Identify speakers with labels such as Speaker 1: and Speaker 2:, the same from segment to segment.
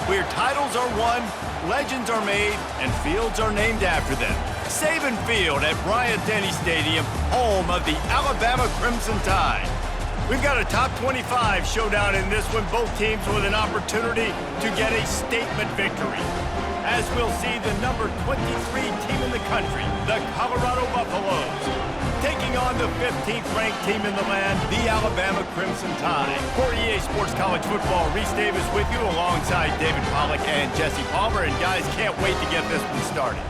Speaker 1: where titles are won, legends are made, and fields are named after them. Saban Field at Bryant-Denny Stadium, home of the Alabama Crimson Tide. We've got a top 25 showdown in this one, both teams with an opportunity to get a statement victory. As we'll see the number 23 team in the country, the Colorado Buffaloes, taking on the 15th ranked team in the land, the Alabama Crimson Tide. For EA Sports College Football, Reese Davis with you alongside David Pollack and Jesse Palmer. And guys, can't wait to get this one started.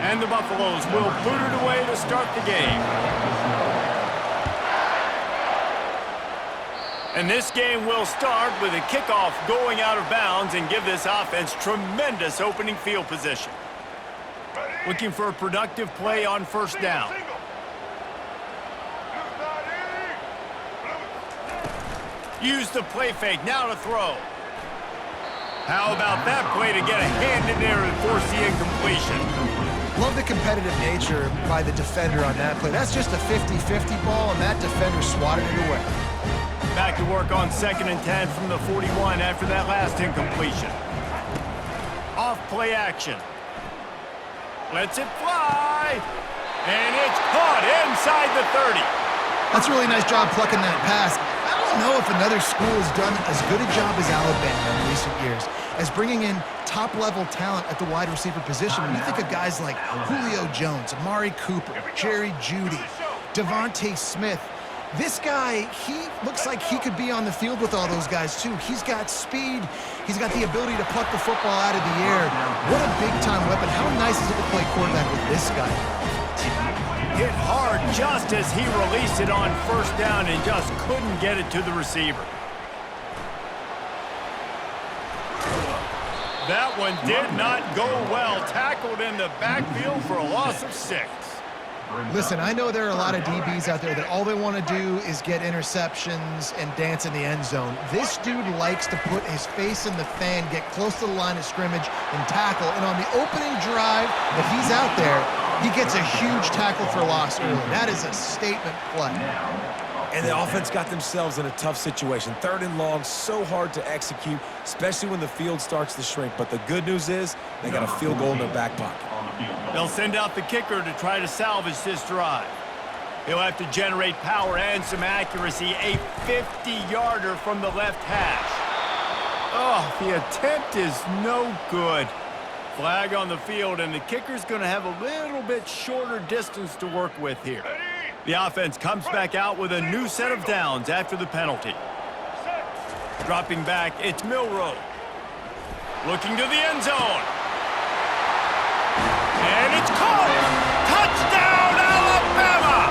Speaker 1: And the Buffaloes will boot it away to start the game. And this game will start with a kickoff going out of bounds and give this offense tremendous opening field position. Looking for a productive play on first down. Use the play fake, now to throw. How about that play to get a hand in there and force the incompletion?
Speaker 2: Love the competitive nature by the defender on that play. That's just a 50-50 ball, and that defender swatted it away.
Speaker 1: Back to work on 2nd and 10 from the 41 after that last incompletion. Off play action. Lets it fly. And it's caught inside the 30.
Speaker 2: That's a really nice job plucking that pass. I don't know if another school has done as good a job as Alabama in recent years as bringing in top-level talent at the wide receiver position. When you think of guys like Julio Jones, Amari Cooper, Jerry Jeudy, Devontae Smith, this guy, he looks like he could be on the field with all those guys too. He's got speed. He's got the ability to pluck the football out of the air. What a big-time weapon. How nice is it to play quarterback with this guy?
Speaker 1: Hit hard just as he released it on first down and just couldn't get it to the receiver. That one did not go well. Tackled in the backfield for a loss of 6.
Speaker 2: Listen, I know there are a lot of DBs out there that all they want to do is get interceptions and dance in the end zone. This dude likes to put his face in the fan, get close to the line of scrimmage, and tackle. And on the opening drive that he's out there, he gets a huge tackle for loss early. That is a statement play.
Speaker 3: And the offense got themselves in a tough situation. 3rd and long, so hard to execute, especially when the field starts to shrink. But the good news is they got a field goal in their back pocket.
Speaker 1: They'll send out the kicker to try to salvage this drive. He'll have to generate power and some accuracy. A 50-yarder from the left hash. Oh, the attempt is no good. Flag on the field, and the kicker's going to have a little bit shorter distance to work with here. The offense comes back out with a new set of downs after the penalty. Dropping back, it's Milroe. Looking to the end zone. And it's caught! Touchdown, Alabama!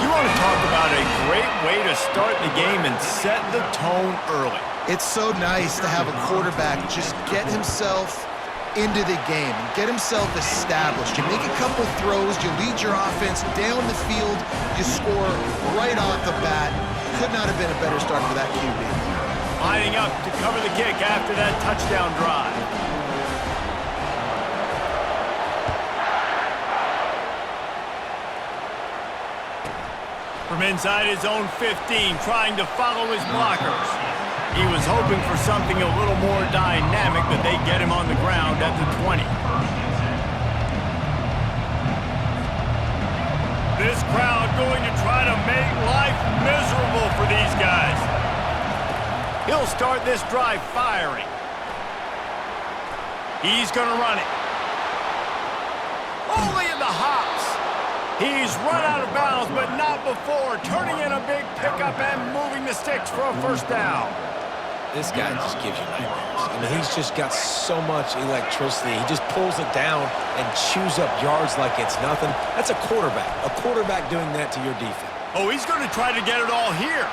Speaker 1: You want to talk about a great way to start the game and set the tone early.
Speaker 2: It's so nice to have a quarterback just get himself into the game, get himself established. You make a couple throws, you lead your offense down the field, you score right off the bat. Could not have been a better start for that QB.
Speaker 1: Lining up to cover the kick after that touchdown drive. From inside his own 15, trying to follow his blockers. He was hoping for something a little more dynamic, but they get him on the ground at the 20. This crowd going to try to make life miserable for these guys. He'll start this drive firing. He's going to run it. Only in the hops. He's run out of bounds, but not before. Turning in a big pickup and moving the sticks for a first down.
Speaker 3: This guy just gives you nightmares. I mean, he's just got so much electricity. He just pulls it down and chews up yards like it's nothing. That's a quarterback. A quarterback doing that to your defense.
Speaker 1: Oh, he's going to try to get it all here.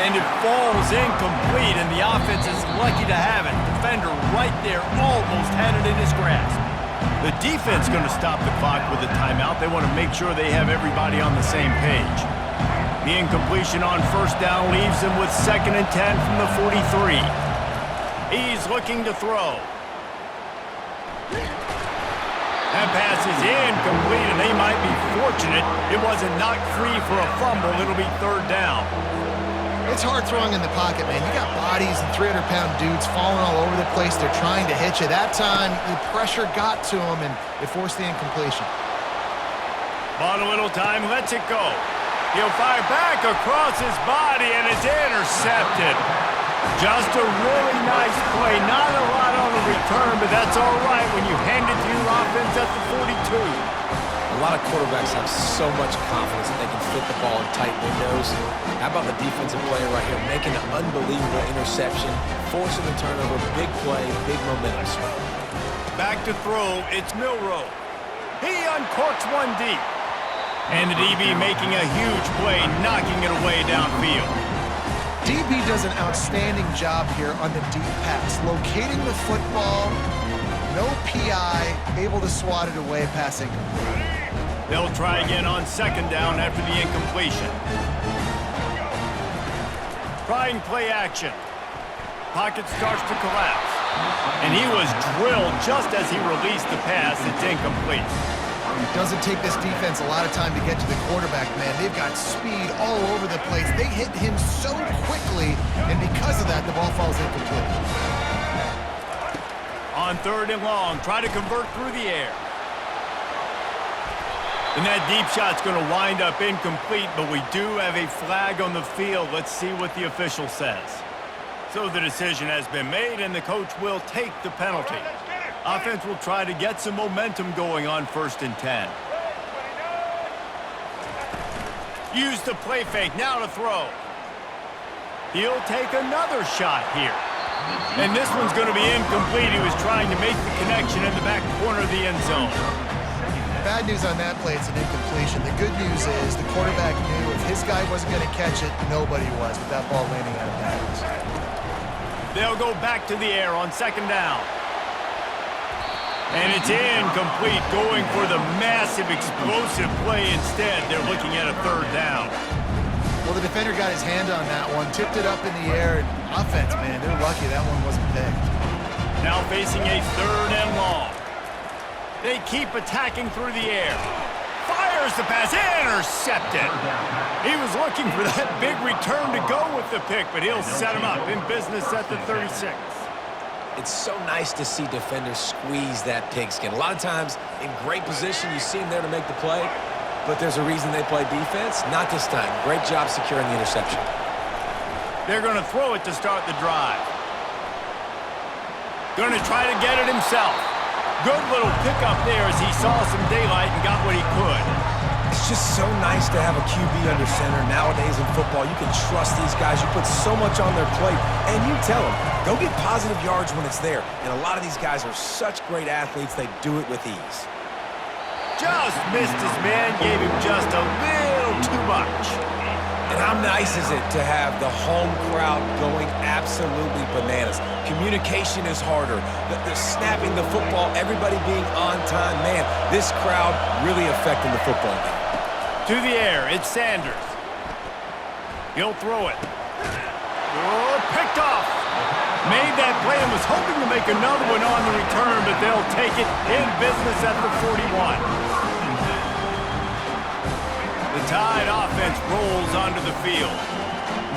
Speaker 1: And it falls incomplete, and the offense is lucky to have it. Defender right there almost had it in his grasp. The defense going to stop the clock with a timeout. They want to make sure they have everybody on the same page. The incompletion on first down leaves them with 2nd and 10 from the 43. He's looking to throw. That pass is incomplete, and they might be fortunate it wasn't knocked free for a fumble. It'll be third down.
Speaker 2: It's hard throwing in the pocket, man. You got bodies and 300-pound dudes falling all over the place. They're trying to hit you. That time, the pressure got to him, and it forced the incompletion.
Speaker 1: Bought a little time, lets it go. He'll fire back across his body, and it's intercepted. Just a really nice play. Not a lot on the return, but that's all right when you hand it to your offense at the 42.
Speaker 3: A lot of quarterbacks have so much confidence that they can fit the ball in tight windows. How about the defensive player right here making an unbelievable interception, forcing the turnover, big play, big momentum swing.
Speaker 1: Back to throw, it's Milroe. He uncorks one deep. And the DB making a huge play, knocking it away downfield.
Speaker 2: DB does an outstanding job here on the deep pass, locating the football, no PI, able to swat it away, pass incomplete.
Speaker 1: They'll try again on second down after the incompletion. Trying play action. Pocket starts to collapse. And he was drilled just as he released the pass. It's incomplete.
Speaker 2: It doesn't take this defense a lot of time to get to the quarterback, man. They've got speed all over the place. They hit him so quickly, and because of that, the ball falls incomplete.
Speaker 1: On third and long, try to convert through the air. And that deep shot's going to wind up incomplete, but we do have a flag on the field. Let's see what the official says. So the decision has been made, and the coach will take the penalty. Offense will try to get some momentum going on 1st and 10. Use the play fake, now to throw. He'll take another shot here. And this one's going to be incomplete. He was trying to make the connection in the back corner of the end zone.
Speaker 2: Bad news on that play, it's an incompletion. The good news is the quarterback knew if his guy wasn't going to catch it, nobody was with that ball landing out of bounds.
Speaker 1: They'll go back to the air on second down. And it's incomplete, going for the massive explosive play instead. They're looking at a third down.
Speaker 2: Well, the defender got his hand on that one, tipped it up in the air, and offense, man, they're lucky that one wasn't picked.
Speaker 1: Now facing a third and long. They keep attacking through the air. Fires the pass, intercepted. He was looking for that big return to go with the pick, but he'll set him up in business at the 36.
Speaker 3: It's so nice to see defenders squeeze that pigskin. A lot of times, in great position, you see them there to make the play, but there's a reason they play defense. Not this time. Great job securing the interception.
Speaker 1: They're going to throw it to start the drive. Going to try to get it himself. Good little pickup there as he saw some daylight and got what he could.
Speaker 3: It's just so nice to have a QB under center. Nowadays in football, you can trust these guys. You put so much on their plate, and you tell them, go get positive yards when it's there. And a lot of these guys are such great athletes, they do it with ease.
Speaker 1: Just missed his man, gave him just a little too much.
Speaker 3: And how nice is it to have the home crowd going absolutely bananas? Communication is harder. The snapping the football, everybody being on time. Man, this crowd really affecting the football game.
Speaker 1: To the air, it's Sanders. He'll throw it. Oh, picked off. Made that play and was hoping to make another one on the return, but they'll take it in business at the 41. The Tide offense rolls onto the field.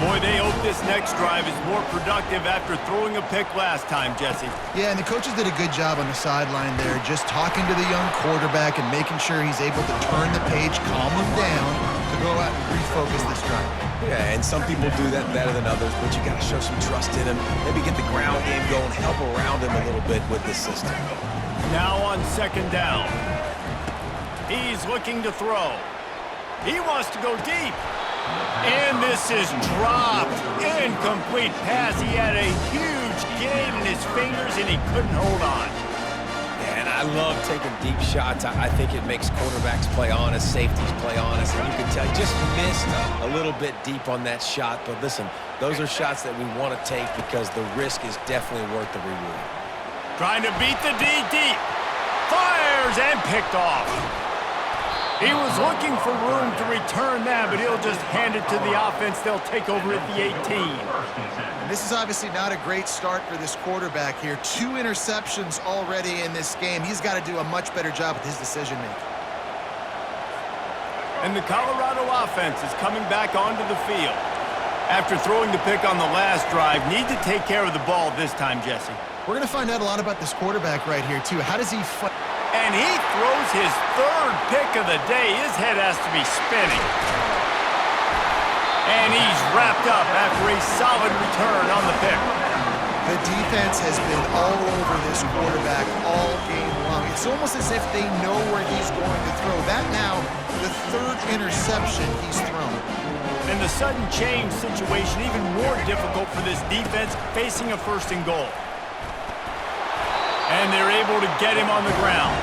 Speaker 1: Boy, they hope this next drive is more productive after throwing a pick last time, Jesse.
Speaker 2: Yeah, and the coaches did a good job on the sideline there, just talking to the young quarterback and making sure he's able to turn the page, calm him down, to go out and refocus this drive.
Speaker 3: Yeah, and some people do that better than others, but you got to show some trust in him. Maybe get the ground game going, help around him a little bit with this system.
Speaker 1: Now on second down. He's looking to throw. He wants to go deep. And this is dropped. Incomplete pass. He had a huge gain in his fingers, and he couldn't hold on.
Speaker 3: And I love taking deep shots. I think it makes quarterbacks play honest, safeties play honest, and you can tell he just missed a little bit deep on that shot. But listen, those are shots that we want to take because the risk is definitely worth the reward.
Speaker 1: Trying to beat the D deep. Fires and picked off. He was looking for room to return that, but he'll just hand it to the offense. They'll take over at the 18.
Speaker 2: This is obviously not a great start for this quarterback here. 2 interceptions already in this game. He's got to do a much better job with his decision-making.
Speaker 1: And the Colorado offense is coming back onto the field. After throwing the pick on the last drive, need to take care of the ball this time, Jesse.
Speaker 2: We're going to find out a lot about this quarterback right here, too. How does he fight?
Speaker 1: And he throws his 3rd pick of the day. His head has to be spinning. And he's wrapped up after a solid return on the pick.
Speaker 2: The defense has been all over this quarterback all game long. It's almost as if they know where he's going to throw. That now, the 3rd interception he's thrown.
Speaker 1: And the sudden change situation even more difficult for this defense facing a 1st and goal. And they're able to get him on the ground.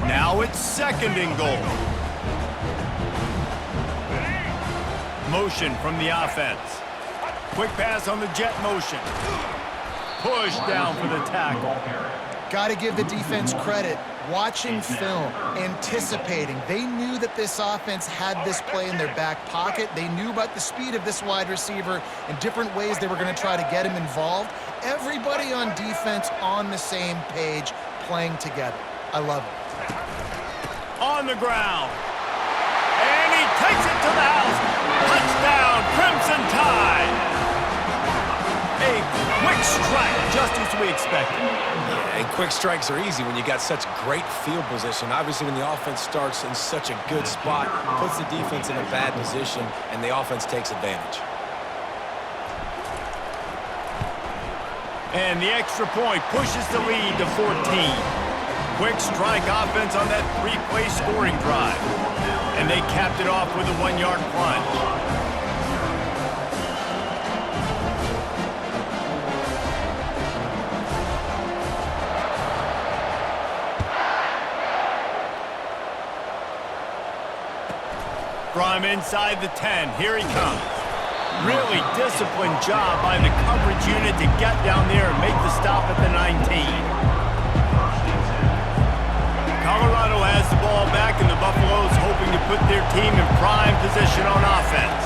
Speaker 1: Now it's 2nd and goal. Motion from the offense. Quick pass on the jet motion. Push down for the tackle.
Speaker 2: Got to give the defense credit. Watching film, anticipating. They knew that this offense had this play in their back pocket. They knew about the speed of this wide receiver and different ways they were going to try to get him involved. Everybody on defense on the same page, playing together. I love it.
Speaker 1: On the ground. And he takes it to the house. Touchdown, Crimson Tide. A quick strike, just as we expected.
Speaker 3: Yeah, and quick strikes are easy when you got such great field position. Obviously, when the offense starts in such a good spot, puts the defense in a bad position, and the offense takes advantage.
Speaker 1: And the extra point pushes the lead to 14. Quick strike offense on that 3-play scoring drive. And they capped it off with a 1-yard plunge. From inside the 10, here he comes. Really disciplined job by the coverage unit to get down there and make the stop at the 19. Colorado has the ball back, and the Buffaloes hoping to put their team in prime position on offense.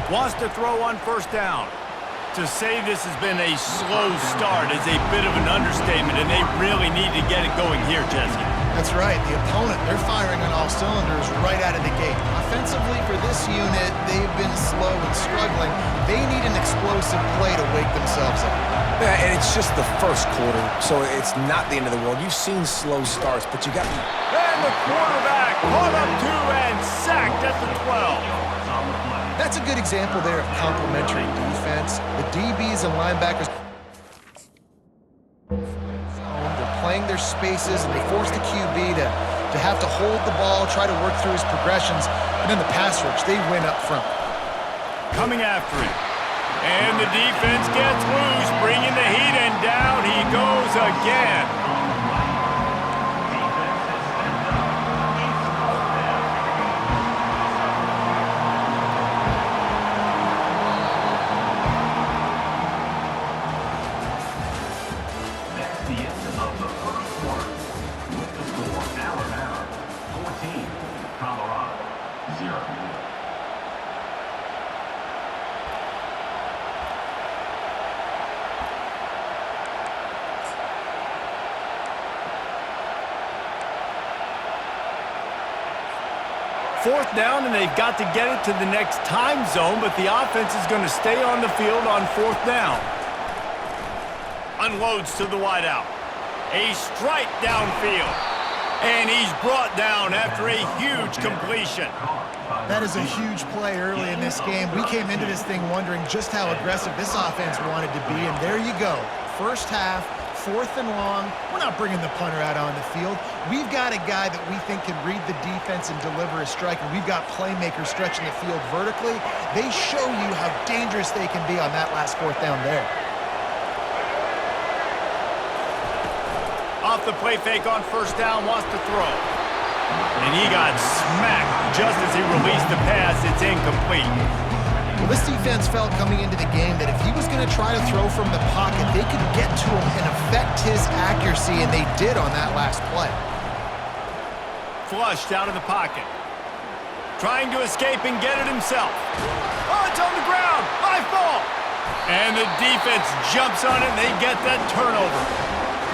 Speaker 1: Wants to throw on 1st down. To say this has been a slow start is a bit of an understatement, and they really need to get it going here, Jesse.
Speaker 2: That's right. The opponent, they're firing on all cylinders right out of the gate. Offensively for this unit, they've been slow and struggling. They need an explosive play to wake themselves up.
Speaker 3: Yeah, and it's just the 1st quarter, so it's not the end of the world. You've seen slow starts, but you got...
Speaker 1: And the quarterback caught up to and sacked at the 12.
Speaker 2: That's a good example there of complementary defense. The DBs and linebackers, they're playing their spaces, and they force the QB to have to hold the ball, try to work through his progressions, and then the pass rush, they win up front.
Speaker 1: Coming after him. And the defense gets loose, bringing the heat, and down he goes again. Fourth down, and they've got to get it to the next time zone, but the offense is going to stay on the field on 4th down. Unloads to the wideout. A strike downfield. And he's brought down after a huge completion.
Speaker 2: That is a huge play early in this game. We came into this thing wondering just how aggressive this offense wanted to be, and there you go. First half, 4th and long. We're not bringing the punter out on the field. We've got a guy that we think can read the defense and deliver a strike, and we've got playmakers stretching the field vertically. They show you how dangerous they can be on that last 4th down there.
Speaker 1: Off the play fake on 1st down, wants to throw. And he got smacked just as he released the pass. It's incomplete.
Speaker 2: Well, this defense felt coming into the game that if he was going to try to throw from the pocket, they could get to him and affect his accuracy, and they did on that last play.
Speaker 1: Flushed out of the pocket. Trying to escape and get it himself. Oh, it's on the ground. High ball. And the defense jumps on it, and they get that turnover.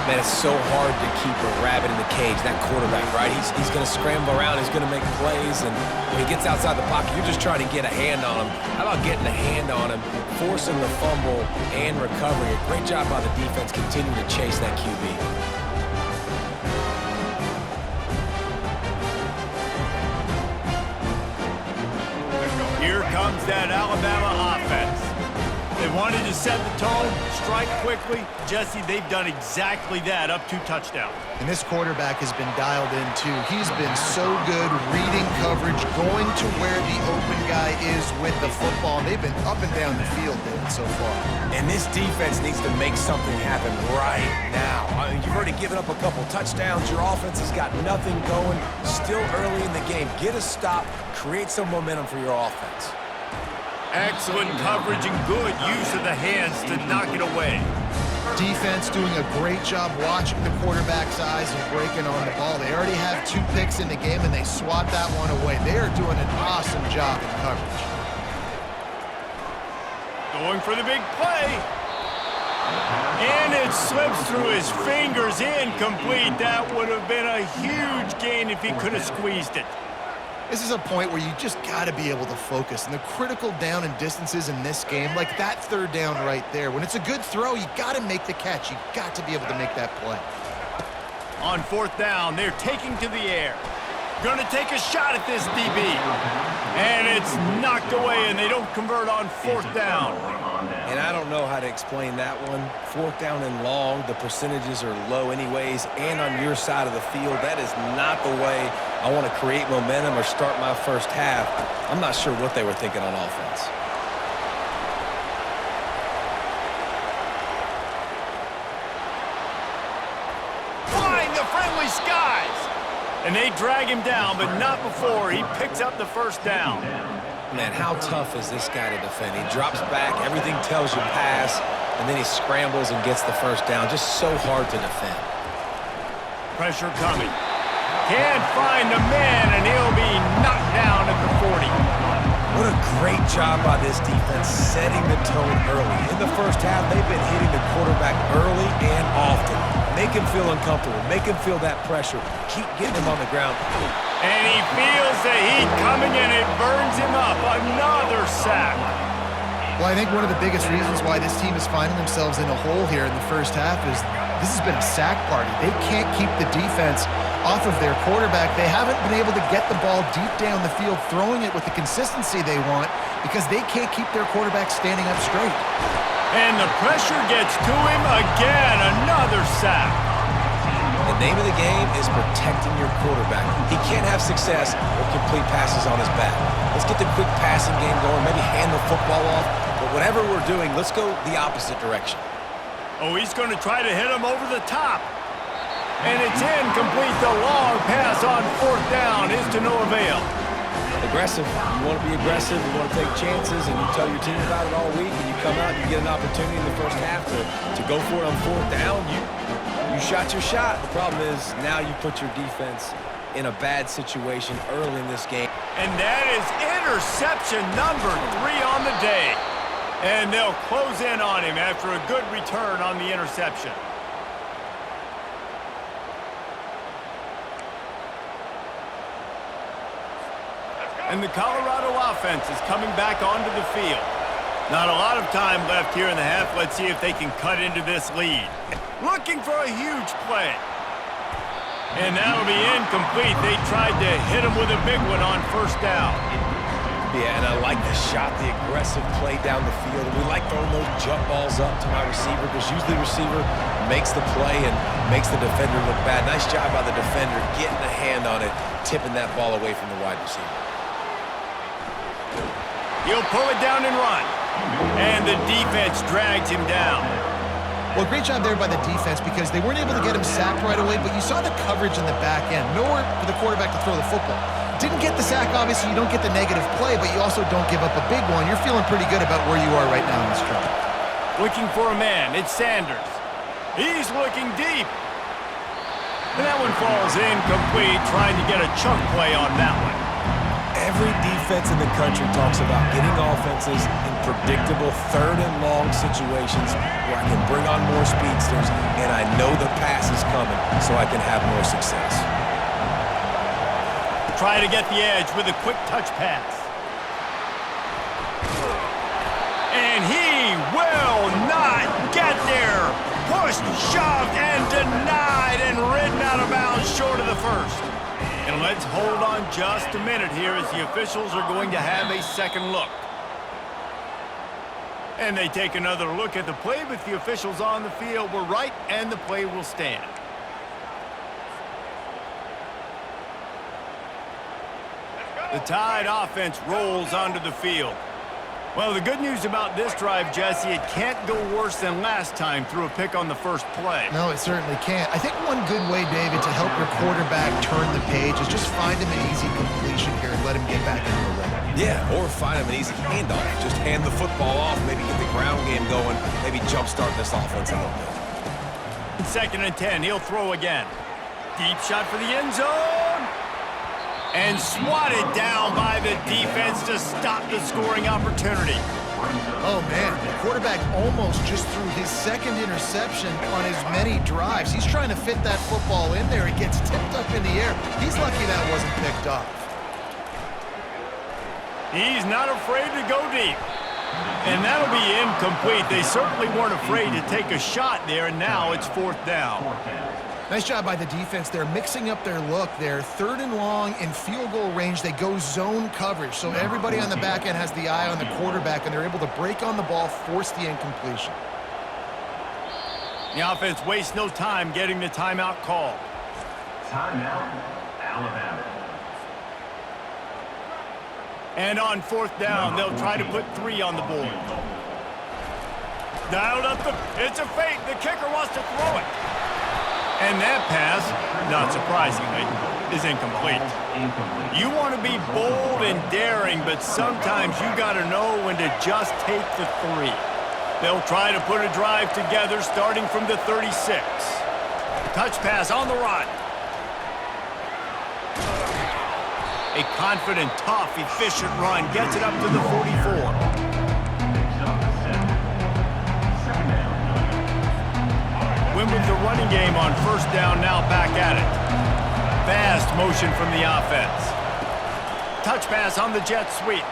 Speaker 3: Man, it's so hard to keep a rabbit in the cage, that quarterback, right? He's going to scramble around, he's going to make plays, and when he gets outside the pocket, you're just trying to get a hand on him. How about getting a hand on him, forcing the fumble and recovery? A great job by the defense continuing to chase that QB.
Speaker 1: Here comes that Alabama offense. They wanted to set the tone, strike quickly. Jesse, they've done exactly that, up 2 touchdowns.
Speaker 2: And this quarterback has been dialed in, too. He's been so good reading coverage, going to where the open guy is with the football. They've been up and down the field, David, so far.
Speaker 3: And this defense needs to make something happen right now. I mean, you've already given up a couple touchdowns. Your offense has got nothing going. Still early in the game. Get a stop. Create some momentum for your offense.
Speaker 1: Excellent coverage and good use of the hands to knock it away.
Speaker 2: Defense doing a great job watching the quarterback's eyes and breaking on the ball. They already have 2 picks in the game, and they swat that one away. They are doing an awesome job in coverage.
Speaker 1: Going for the big play. And it slips through his fingers, incomplete. That would have been a huge gain if he could have squeezed it.
Speaker 2: This is a point where you just got to be able to focus. And the critical down and distances in this game, like that 3rd down right there, when it's a good throw, you got to make the catch. You got to be able to make that play.
Speaker 1: On 4th down, they're taking to the air. Going to take a shot at this DB. And it's knocked away, and they don't convert on 4th down.
Speaker 3: And I don't know how to explain that one. 4th down and long, the percentages are low anyways, and on your side of the field, that is not the way I want to create momentum or start my first half. I'm not sure what they were thinking on offense.
Speaker 1: Flying the friendly skies. And they drag him down, but not before he picks up the 1st down.
Speaker 3: Man, how tough is this guy to defend? He drops back, everything tells you pass, and then he scrambles and gets the 1st down. Just so hard to defend.
Speaker 1: Pressure coming. Can't find the man, and he'll be knocked down at the 40.
Speaker 3: What a great job by this defense setting the tone early. In the first half, they've been hitting the quarterback early and often. Make him feel uncomfortable. Make him feel that pressure. Keep getting him on the ground.
Speaker 1: And he feels the heat coming, and it burns him up. Another sack.
Speaker 2: Well, I think one of the biggest reasons why this team is finding themselves in a hole here in the first half is this has been a sack party. They can't keep the defense off of their quarterback. They haven't been able to get the ball deep down the field, throwing it with the consistency they want because they can't keep their quarterback standing up straight.
Speaker 1: And the pressure gets to him again. Another sack.
Speaker 3: The name of the game is protecting your quarterback. He can't have success with complete passes on his back. Let's get the quick passing game going, maybe hand the football off. But whatever we're doing, let's go the opposite direction.
Speaker 1: Oh, he's going to try to hit him over the top. And it's incomplete. The long pass on 4th down is to no avail.
Speaker 3: Aggressive. You want to be aggressive. You want to take chances, and you tell your team about it all week, and you come out and you get an opportunity in the first half to go for it on 4th down. You shot your shot. The problem is now you put your defense in a bad situation early in this game.
Speaker 1: And that is interception number 3 on the day. And they'll close in on him after a good return on the interception. And the Colorado offense is coming back onto the field. Not a lot of time left here in the half. Let's see if they can cut into this lead. Looking for a huge play. And that'll be incomplete. They tried to hit him with a big one on 1st down.
Speaker 3: Yeah, and I like the shot, the aggressive play down the field. We like throwing those jump balls up to my receiver because usually the receiver makes the play and makes the defender look bad. Nice job by the defender getting a hand on it, tipping that ball away from the wide receiver.
Speaker 1: He'll pull it down and run. And the defense drags him down.
Speaker 2: Well, great job there by the defense because they weren't able to get him sacked right away, but you saw the coverage in the back end. Nowhere for the quarterback to throw the football. Didn't get the sack, obviously. You don't get the negative play, but you also don't give up a big one. You're feeling pretty good about where you are right now in this drive.
Speaker 1: Looking for a man. It's Sanders. He's looking deep. And that one falls incomplete, trying to get a chunk play on that one.
Speaker 3: Every defense in the country talks about getting offenses in predictable third and long situations where I can bring on more speedsters and I know the pass is coming so I can have more success.
Speaker 1: Try to get the edge with a quick touch pass. And he will not get there. Pushed, shoved, and denied, and ridden out of bounds short of the first. And let's hold on just a minute here as the officials are going to have a second look. And they take another look at the play, but the officials on the field were right, and the play will stand. The Tide offense rolls onto the field. Well, the good news about this drive, Jesse, it can't go worse than last time through a pick on the first play.
Speaker 2: No, it certainly can't. I think one good way, David, to help your quarterback turn the page is just find him an easy completion here and let him get back into the rhythm.
Speaker 3: Yeah, or find him an easy handoff. Just hand the football off, maybe get the ground game going, maybe jumpstart this offense a little bit.
Speaker 1: 2nd and 10, he'll throw again. Deep shot for the end zone. And swatted down by the defense to stop the scoring opportunity.
Speaker 2: Oh, man, the quarterback almost just threw his second interception on as many drives. He's trying to fit that football in there. It gets tipped up in the air. He's lucky that wasn't picked off.
Speaker 1: He's not afraid to go deep. And that'll be incomplete. They certainly weren't afraid to take a shot there, and now it's 4th down.
Speaker 2: Nice job by the defense. They're mixing up their look. They're 3rd and long in field goal range. They go zone coverage. So everybody on the back end has the eye on the quarterback, and they're able to break on the ball, force the incompletion.
Speaker 1: The offense wastes no time getting the timeout called.
Speaker 4: Timeout, Alabama.
Speaker 1: And on 4th down, they'll try to put 3 on the board. Dialed up it's a fake. The kicker wants to throw it. And that pass, not surprisingly, is incomplete. You want to be bold and daring, but sometimes you got to know when to just take the 3. They'll try to put a drive together starting from the 36. Touch pass on the run. A confident, tough, efficient run gets it up to the 44. Win with the running game on 1st down, now back at it. Fast motion from the offense. Touch pass on the jet sweep.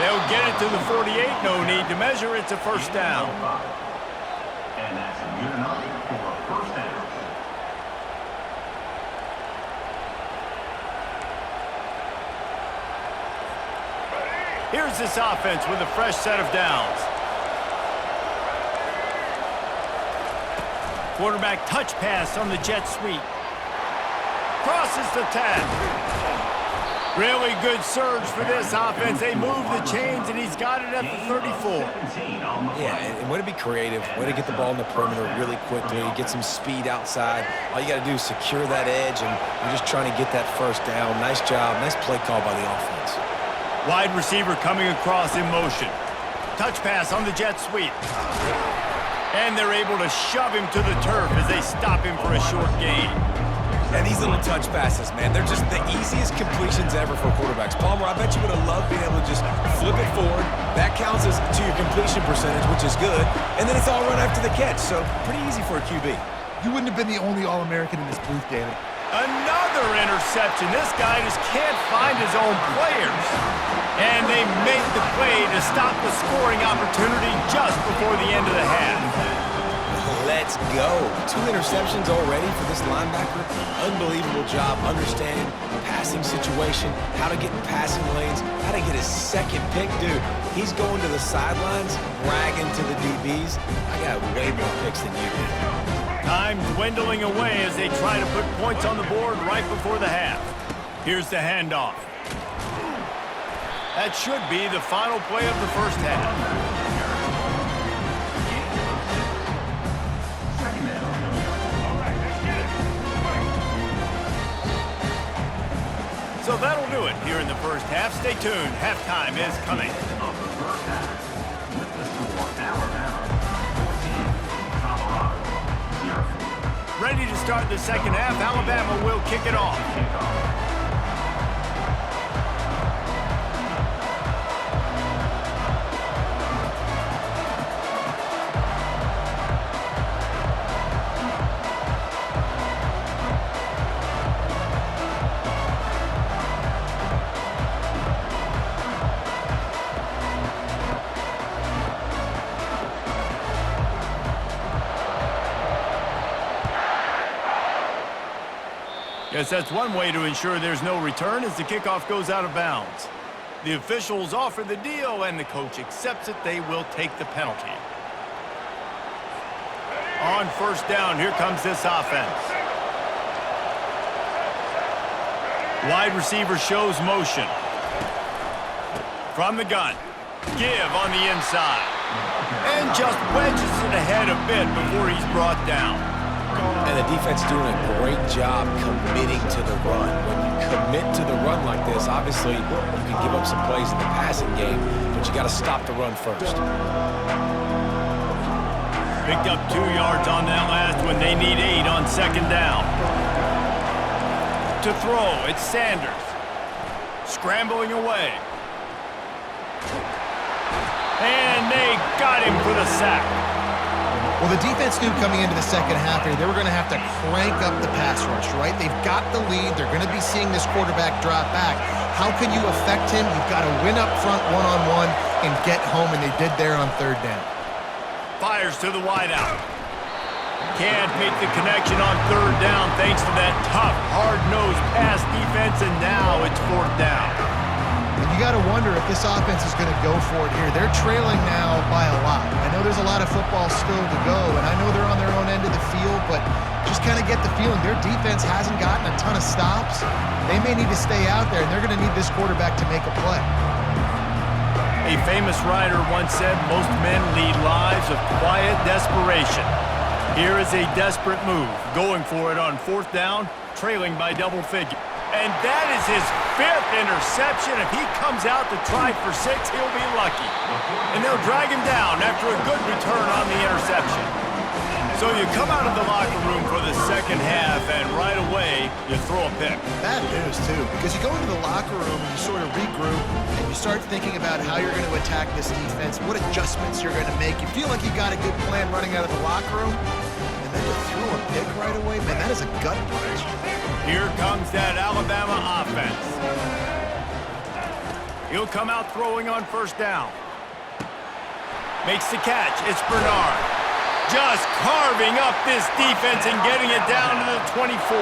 Speaker 1: They'll get it to the 48, no need to measure, it's a 1st down.
Speaker 4: And that's good enough for a 1st down.
Speaker 1: Here's this offense with a fresh set of downs. Quarterback touch pass on the jet sweep. Crosses the 10. Really good surge for this offense. They move the chains, and he's got it at the 34.
Speaker 3: Yeah, and way to be creative, way to get the ball in the perimeter really quickly, get some speed outside. All you got to do is secure that edge, and you're just trying to get that 1st down. Nice job, nice play call by the offense.
Speaker 1: Wide receiver coming across in motion. Touch pass on the jet sweep. And they're able to shove him to the turf as they stop him for a short gain.
Speaker 3: And these little touch passes, man, they're just the easiest completions ever for quarterbacks. Palmer, I bet you would have loved being able to just flip it forward. That counts as to your completion percentage, which is good. And then it's all run after the catch, so pretty easy for a QB.
Speaker 2: You wouldn't have been the only All-American in this booth, David.
Speaker 1: Another interception. This guy just can't find his own players. And they make the play to stop the scoring opportunity just before the end of the half.
Speaker 3: Let's go. 2 interceptions already for this linebacker. Unbelievable job understanding passing situation, how to get in passing lanes, how to get his 2nd pick. Dude, he's going to the sidelines, bragging to the DBs. I got way more picks than you did.
Speaker 1: Time dwindling away as they try to put points on the board right before the half. Here's the handoff. That should be the final play of the 1st half. So that'll do it here in the first half. Stay tuned. Halftime is coming.
Speaker 4: Of the first half, with the score, Alabama 14, Colorado 0.
Speaker 1: Ready to start the second half. Alabama will kick it off.
Speaker 4: Kickoff.
Speaker 1: Yes, that's one way to ensure there's no return as the kickoff goes out of bounds. The officials offer the deal, and the coach accepts it. They will take the penalty. On first down, here comes this offense. Wide receiver shows motion. From the gun. Give on the inside. And just wedges it ahead a bit before he's brought down.
Speaker 3: And the defense doing a great job committing to the run. When you commit to the run like this, obviously you can give up some plays in the passing game, but you got to stop the run first.
Speaker 1: Picked up 2 yards on that last one. They need 8 on second down. To throw, it's Sanders. Scrambling away. And they got him for the sack.
Speaker 2: Well, the defense knew coming into the second half here, they were going to have to crank up the pass rush, right? They've got the lead. They're going to be seeing this quarterback drop back. How can you affect him? You've got to win up front one-on-one and get home, and they did there on third down.
Speaker 1: Fires to the wideout. Can't make the connection on third down thanks to that tough, hard-nosed pass defense, and now it's fourth down.
Speaker 2: And you got to wonder if this offense is going to go for it here. They're trailing now by a lot. I know there's a lot of football still to go, and I know they're on their own end of the field, but just kind of get the feeling their defense hasn't gotten a ton of stops. They may need to stay out there, and they're going to need this quarterback to make a play.
Speaker 1: A famous writer once said, most men lead lives of quiet desperation. Here is a desperate move, going for it on fourth down, trailing by double figures. And that is his 5th interception. If he comes out to try for 6, he'll be lucky. And they'll drag him down after a good return on the interception. So you come out of the locker room for the second half, and right away, you throw a pick.
Speaker 2: Bad news, too, because you go into the locker room and you sort of regroup, and you start thinking about how you're going to attack this defense, what adjustments you're going to make. You feel like you got a good plan running out of the locker room, and then to throw a pick right away, man, that is a gut punch.
Speaker 1: Here comes that Alabama offense. He'll come out throwing on first down. Makes the catch. It's Bernard. Just carving up this defense and getting it down to the 24.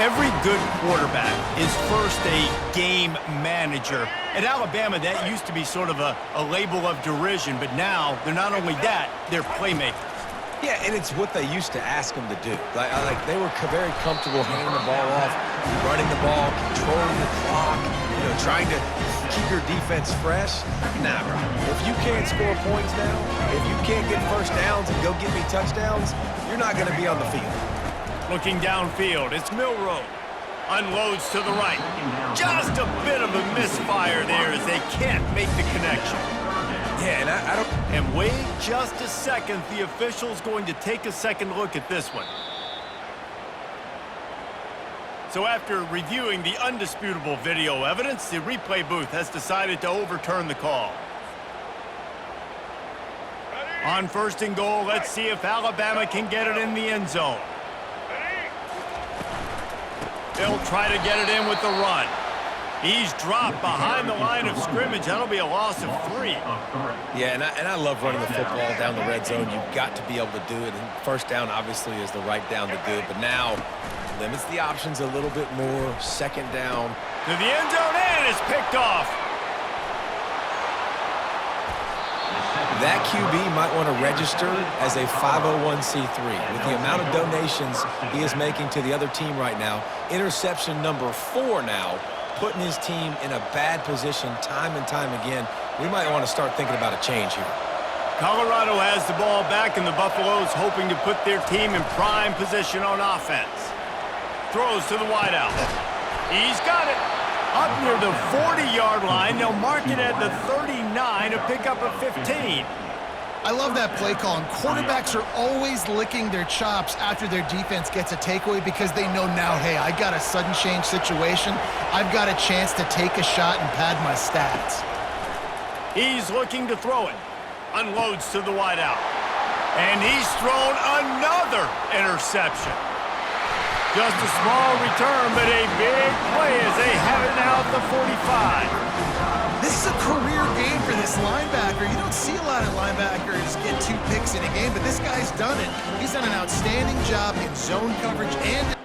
Speaker 1: Every good quarterback is first a game manager. At Alabama, that used to be sort of a label of derision, but now they're not only that, they're playmakers.
Speaker 3: Yeah, and it's what they used to ask them to do. Like they were very comfortable handing the ball off, running the ball, controlling the clock, trying to keep your defense fresh. Nah, bro. If you can't score points now, if you can't get first downs and go get me touchdowns, you're not going to be on the field.
Speaker 1: Looking downfield, it's Milroe. Unloads to the right. Just a bit of a misfire there as they can't make the connection.
Speaker 3: Yeah, and I don't...
Speaker 1: And wait just a second. The official's going to take a second look at this one. So after reviewing the undisputable video evidence, the replay booth has decided to overturn the call. On first and goal, let's see if Alabama can get it in the end zone. They'll try to get it in with the run. He's dropped behind the line of scrimmage. That'll be a loss of 3.
Speaker 3: Yeah, and I love running the football down the red zone. You've got to be able to do it. And first down, obviously, is the right down to do it. But now, limits the options a little bit more. Second down.
Speaker 1: To the end zone, and it's picked off.
Speaker 3: That QB might want to register as a 501c3. With the amount of donations he is making to the other team right now, interception number 4 now, putting his team in a bad position time and time again. We might want to start thinking about a change here.
Speaker 1: Colorado has the ball back, and the Buffaloes hoping to put their team in prime position on offense. Throws to the wideout. He's got it. Up near the 40-yard line, they'll mark it at the 39 to pick up a 15.
Speaker 2: I love that play call, and quarterbacks are always licking their chops after their defense gets a takeaway because they know now, hey, I got a sudden change situation. I've got a chance to take a shot and pad my stats.
Speaker 1: He's looking to throw it. Unloads to the wideout. And he's thrown another interception. Just a small return, but a big play as they have it now at the 45.
Speaker 2: This is a career game for this linebacker. You don't see a lot of linebackers get 2 picks in a game, but this guy's done it. He's done an outstanding job in zone coverage and